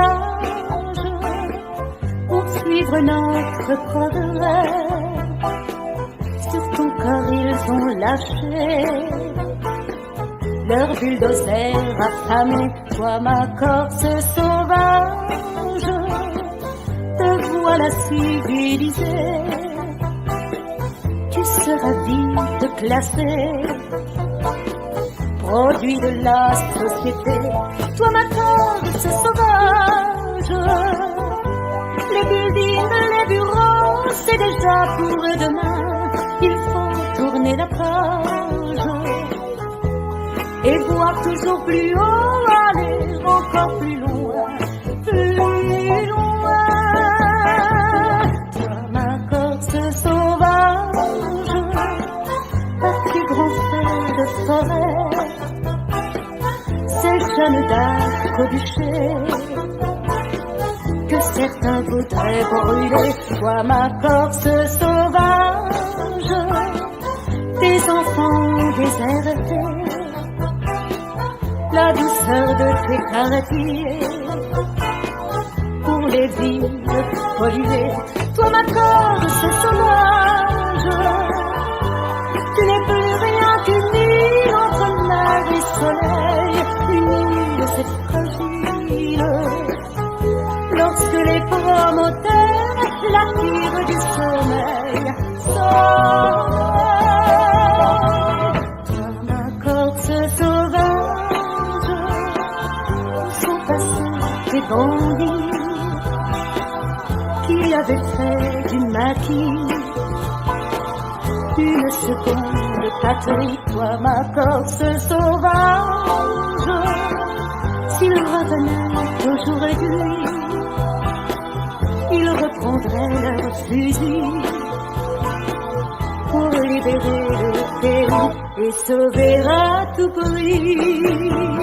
sauvage pour suivre notre progrès. Sur ton corps ils ont lâché leur bulldozer affamé. Toi ma Corse sauvage, te voilà civilisée. Tu seras vite classé produit de la société. Toi ma Corse sauvage, les buildings, les bureaux, c'est déjà pour demain. Il faut tourner la page et voir toujours plus haut, aller encore plus loin, plus loin. Toi ma Corse sauvage, parti grand fer de forêt, c'est Jeanne d'Arc au bûcher que certains voudraient brûler. Toi ma Corse sauvage, tes enfants désertés, la douceur de tes quartiers pour les villes polluées. Toi ma Corse sauvage, tu n'es plus rien qu'une île entre mer et soleil. Une île c'est fragile lorsque les promoteurs la tirent du sommeil. Toi ma Corse sauvage, sont passés des bandits qui avaient fait du maquis une seconde patrie. Toi ma Corse sauvage, s'ils revenaient aujourd'hui, ils reprendraient leurs fusils pour libérer le pays et sauver à tout prix.